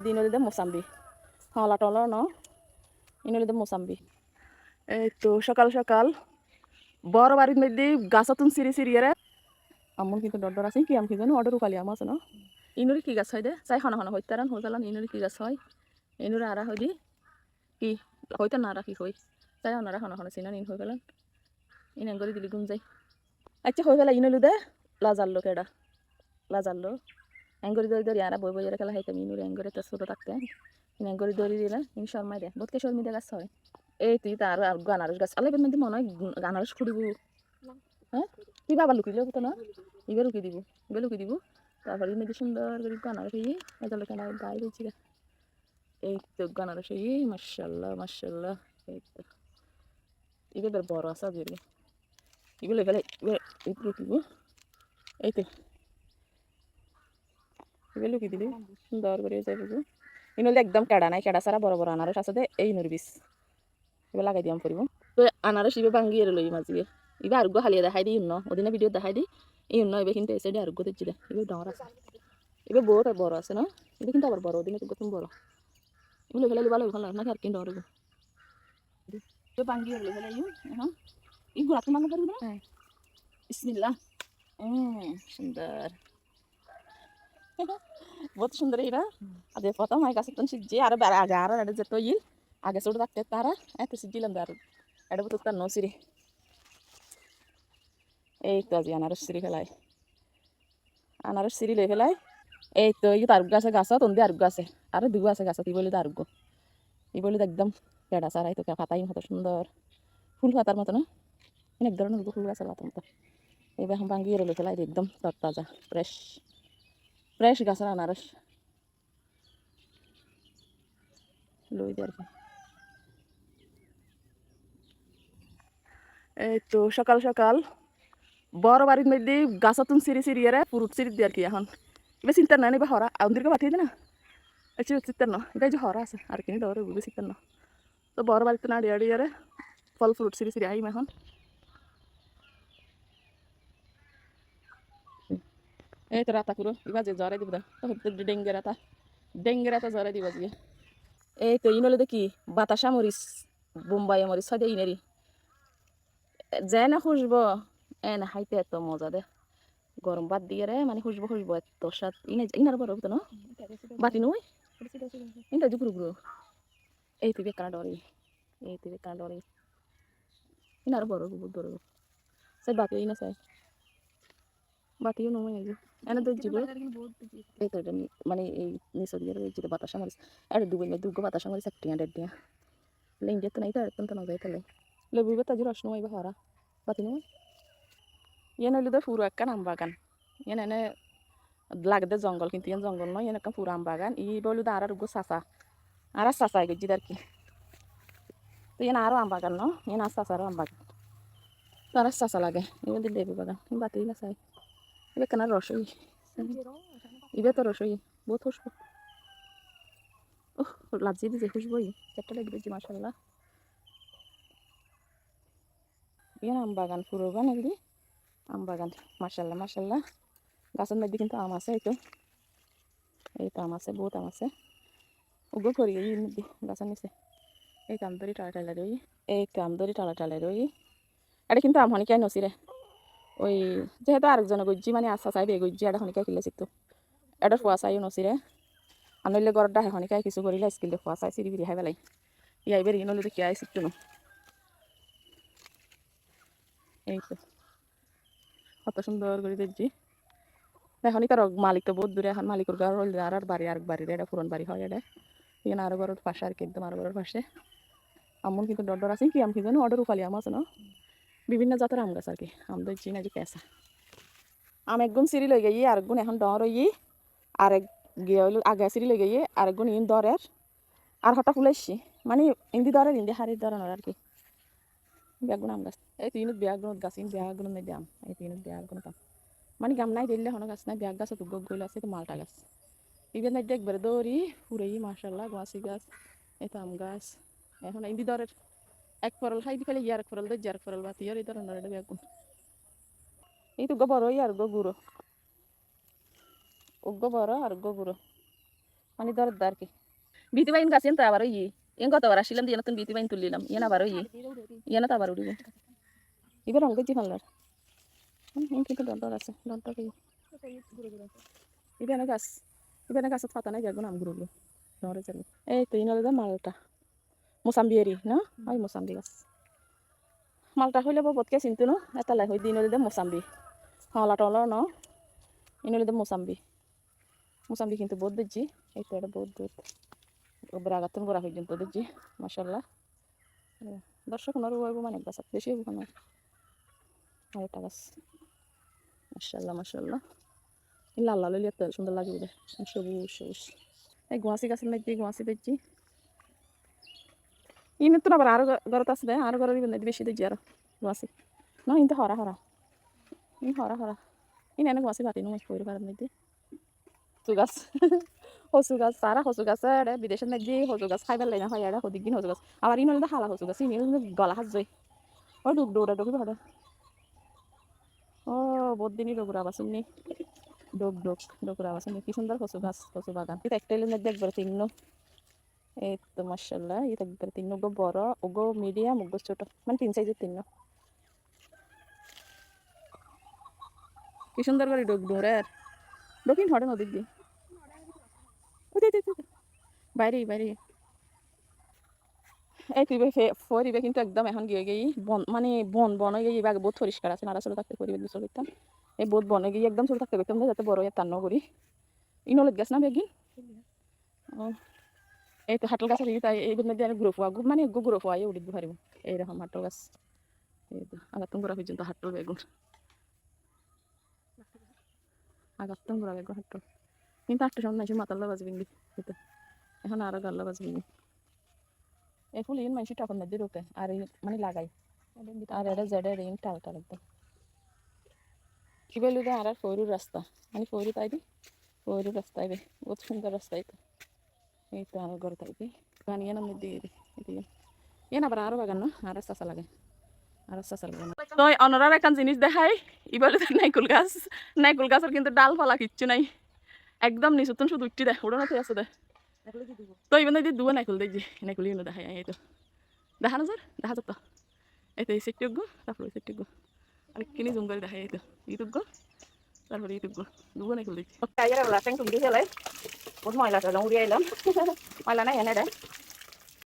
দিন হলে মোসাম্বি হলা টলা ন ইন হলে মোসাম্বি। এই তো সকাল সকাল বড় বাড়ির মধ্যে গাছতুন সিঁড়ি সিঁড়িয়ে আমন কিন্তু ডর আছে কি আমি কি জানো অর্ডার উকালি আম আছে না ইনুরি কি গাছ হয় দে চাই হনা হনা হইতারান হইতালান ইনুরি কি গাছ হয় ইনুরে আরা হই দি কি হইতা না রাখি হই চাই হনারা হনা হনা চিনা ইন হই গেলেন ইন এঙ্গরি দিলি গুম যাই আচ্ছা হয়ে গেল ইনলু দে লাজারলো কেডা লাজারলো এঙ্গরি দরি দরি আরা বই বইয়ের খেলা হাইতাম ইনুরে এঙ্গরি তো ছোট থাকতে ইন এঙ্গরি দরি দিলে ইন শর্মাই দে বোধকে শর্মি দে গাছ হয় এই তুই তার আর গানারস গাছ আলাই মধ্যে মনে হয় গানারস খুঁড়িব হ্যাঁ তুই বাবা লুকিয়ে লোক তো না ইবে লুকিয়ে দিব তারপরে মধ্যে সুন্দর করে গানারস হয়ে এত কেনা গায়ে দিচ্ছি এই তো গানারস হয়ে মাশাল্লাহ মাশাল্লাহ এই তো ইবে বড় আসা বেরিয়ে এগুলো ফেলে লুকিব এই তো এগুলো লুকিয়ে দিলি সুন্দর করে যাইব ইনলে একদম কেডা নাই কেডা সারা বড় বড় আনারস আছে দে এই নরবিস এবার লাগাই দিয়াম পড়ব তো আনারস ইবে ভাঙ্গিয়ে লই মাঝিয়ে ইবে আরোগ্য হালিয়ে দেখাই দিই ইন্ন ওদিনে ভিডিও দেখাই দিই ইন্ন এবে কিন্তু এসে দিয়ে আরোগ্য দিচ্ছি দে এবার ডাঙর আছে এবার বহুত বড় আছে না এটা কিন্তু আবার বড় ওদিনে তো গতম বড় এগুলো ফেলে ভালো ভালো না আর কিন্তু ডরব তো ভাঙ্গিয়ে লই ফেলে হ্যাঁ এই গোড়া তো ভাঙা পারবি না বিসমিল্লাহ সুন্দর বহুত সুন্দর এরা আজ প্রথম হয় গাছের তো সিজি আর আগে আর এটা যে তৈল আগে ছোট থাকতে তারা এত সিজিলাম আর এটা তো তার নসিরি এই তো আজি আনারস সিঁড়ি ফেলাই আনারস সিঁড়ি লই ফেলাই এই তো এই তারুগ গাছে গাছ তন্দি আরোগ্য আছে আর দুগো আছে গাছ ই বলি আরোগ্য ই বলি একদম পেড়া সারাই তো পাতাই মতো সুন্দর ফুল পাতার মতো না অনেক ধরনের ফুল গাছের পাতার মতো এইবার এখন ভাঙ্গিয়ে লই ফেলাই একদম তরতাজা ফ্রেশ ফ্রেশ গাছের আনারস লই দিয়ে আর কি এই তো সকাল সকাল বড় বাড়ির মধ্যে গাছতুন সিঁড়ি সিঁড়িয়ে পুরুট সিঁড়ি দিয়ে আর কি এখন এবার চিন্তা নাই এবার হরা আমাদেরকে পাঠিয়ে দে না চিন্তা ন এটা যে হরা আছে আর কিনি ডরে বুঝে চিন্তা ন তো বড় বাড়িতে না আড়িয়ে আড়িয়ে ফল ফ্রুট সিঁড়ি সিঁড়ি আইম এখন এই তো রাতা পুরো এবার যে জ্বরে দিব তো ডেঙ্গে রাতা জ্বরে দিব আজকে এই তো ইনলে দেখি বাতাসা মরিচ বোম্বাই মরিচ হয় ইনেরি যায় না খুঁজবো এ না খাইতে এত মজা দে গরম ভাত দিয়ে রে মানে খুঁজবো এত স্বাদ ইনার বড় হতো না বাতি নয় ইনটা যে পুরো পুরো এই তুই বেকানা ডরে ইনার বড় বহুত বড় সাই বাতি না সাই বাতিও নয় আগে এনে তো জীব এই তো মানে এই নিচে দিয়ে যেটা বাতাসা মরিচ আর দুগো বাতাসা মরিচ একটি আডের দিয়া ইন্ডিয়া তো নাই তো এরকম তো না যাই তাহলে লেবু তাজি রস নয় বা হরা বাতি নয় ইয়ে নইলে তো পুরো একটা আম বাগান ইয়ে এনে লাগদে জঙ্গল কিন্তু ইয়ে জঙ্গল নয় ইয়ে একটা পুরো আম বাগান ই বলু তো আর চাচা আর চাচা গেছি আর কি তো ইয়ে আরও আম বাগান ন ইয়ে আর চাচারও আম বাগান তো আর চাচা লাগে এবার লেবু বাগান বাতি না চাই এবার কেন রসই এবার তো রসই বহুত খুশবো লাজিয়ে দিয়েছে খুশবই চারটা লেগে দিয়েছি মাসাল্লাহ ইয়ে আম বাগান পুরো বাগান এগুলি আম বাগান মাসাল্লাহ মাসাল্লাহ গাছের মধ্যে কিন্তু আম আছে এই তো আম আছে বহুত আম আছে ওগুলো করি এই মধ্যে গাছের নিচে এই তো আম ধরি টালা রই এই তো আম ধরি টালা রই এটা কিন্তু আম হনিকাই নসি রে ওই যেহেতু আরেকজনে গজ্জি মানে আশা চাই গজ্জি এটা হনিকাই কিলে শিখতো এটা ফুয়া চাইও নসি রে আনলে গরত ডাহে হনিকাই কিছু করিলে স্কিল ফুয়া চাই চিরি বিরি খাই পেলাই ইয়াই বেরি নলে দেখি আই শিখতো না এই তো কত সুন্দর করে দেখছি এখন তার মালিক তো বহুত দূরে এখন মালিকের ঘর হল আর বাড়ি আরেক বাড়ির এটা পুরন বাড়ি হয় এটা এখানে আরো ঘরের পাশে আর কি একদম আরো ঘরের পাশে আমন কিন্তু ডর আছে কি আম কি জানো অর্ডার উকালি আম আছে না বিভিন্ন জাতের আম গাছ আর কি আম দেখছি না যে পেঁচা আম একগুণ সিঁড়ি লই গিয়ে আরেকগুণ এখন ডর হই আরেক গিয়ে হইল আগে সিঁড়ি লই গিয়ে আরেকগুণ ইন দরের আর হঠাৎ ফুলাইছি মানে ইন্দি দরের ইন্দি হারির দরানোর আর কি বেগুন আম গাছ এই তিনত বেগুন গাছ বেগুন মধ্যে আম এই তিনত বেগুন আম মানে গাম নাই দিলে হনো গাছ নাই বেগ গাছ তো গইল আছে তো মালটা গাছ ইবেন নাই দেখবার দৌড়ি পুরাই মাশাল্লাহ গাছি গাছ এই আম গাছ এখন ইন্দি দরের এক ফরল খাই দি ফেলে ইয়ার ফরল দে ফরল বাতি ইয়ার এই ধরনের এটা বেগুন এই তো বড় আর গুঁড়ো বড় আর গুঁড়ো মানে দরদ আর কি বিতি বাইন গাছেন তো আবার ইয়ে গতবার আসছিলাম দিয়ে নতুন বিতি বাইন তুলিলাম ইয়ে আবার ইয়ে না তো আবার উড়িব এবার রঙ দিচ্ছি ভাল্লার কিন্তু দর আছে দরটা কি ইবেনে গাছ ইবেনে গাছত পাতা নাই যাবো না আমি ঘুরবো ধরে যাবো এই তো ইনলে মালটা মোসাম্বি এরি না ওই মোসাম্বি গাছ মালটা হইলে বতকে চিন্তু ন এটা লাই হই দিন মোসাম্বি হলা টলা ন ইনলে মোসাম্বি মোসাম্বি কিন্তু বহুত দিচ্ছি এই তো এটা বহুত বহুত বরাগাতন করা পর্যন্ত দিচ্ছি মাসাল্লাহ দর্শক ওনারও হইব মানে গাছ বেশি হইব না আরেকটা গাছ মাসাল্লাহ মাসাল্লাহ লাল লাল হইলে এত সুন্দর লাগবে সবুজ সবুজ এই গুয়াশি গাছের মধ্যে গুয়াশি দিচ্ছি ইনে তো আবার আরো ঘরত আসবে আরো ঘরের বেশি দিচ্ছি আরো গুয়াশি না কিন্তু হরা হরা হরা হরা ইনে এনে গুয়াশি পাতি নো কইর পারার মধ্যে হসু গাছ হসু গাছ সারা হসু গাছ এড়ে বিদেশের মধ্যে হসু গাছ খাইবার লাগে না হয় এড়ে হদিক দিন হসু গাছ আবার ইন হলে হালা হসু গাছ ইনি গলা হাত যায় ও ডুব ডোরা ডুবি ভাড়া ও বহুত দিনই ডোগরা বাসুন নি ডোক ডোক ডোকরা বাসুন কি সুন্দর হসু গাছ হসু বাগান এটা একটা মধ্যে একবার তিন এই তো মাশাআল্লাহ এটা একবার তিন গো বড় ওগো মিডিয়াম ওগো ছোট মানে তিন সাইজের তিন কি সুন্দর করে ডোক ডোরের ডোকিন হড়ে নদীর দিয়ে বাইরে বাইরে এই তুই ফরিবে কিন্তু একদম এখন গিয়ে গিয়ে বন মানে বন বন হয়ে গিয়ে আগে বহুত পরিষ্কার আছে নারা চলে থাকতে পরিবেশ দূষণ করতাম এই বহুত বনে গিয়ে একদম চলে থাকতে পারতাম যাতে বড় তার নগরী ইনলে গেছ না বেগিন এই তো হাটল গাছের তাই এই মধ্যে আমি গ্রুপ হওয়া মানে গ্রুপ হওয়াই উড়িত পারিব এইরকম হাটল গাছ এই তো আগাতন করা পর্যন্ত হাটল বেগুন আগাতন করা বেগুন হাটল কিন্তু আটটা সময় নাইছে মাতাল্লা বাজবিন এখন আরো গাল্লা বাজবিন এই ফুল ইন মানুষ টাকার মধ্যে রোপে আর মানে লাগাই আর এটা জেডে রিং টাল টাল একদম কি বলি আর ফৌরুর রাস্তা মানে ফৌরু তাই দি ফৌরুর রাস্তায় বে বহুত সুন্দর রাস্তায় তো এই তো আমার ঘর তাই দি গান ইয়ে মধ্যে দিয়ে ইয়ে আবার আরো বাগান না আর চাষা লাগে আর চাষা লাগে না তো অনরার একটা জিনিস দেখাই ইবলে নাইকুল গাছের কিন্তু ডাল ফালা কিচ্ছু নাই একদম নিচুতন শুধু উঠছি দেয় উড়োনাতে আছে দে তো ইবেন দিদি দুয়া নাইকুল দেখছি নাইকুল ইউনো দেখাই এই তো দেখানো স্যার দেখা যেত এই তো এই সেটটুক গো তারপরে এই সেটটুক গো আর কিনি জুম করে দেখাই এই তো ইউটিউব গো তারপরে ইউটিউব গো দুয়া নাইকুল দেখছি বহুত ময়লা উড়িয়ে এলাম ময়লা নাই এনে দেয়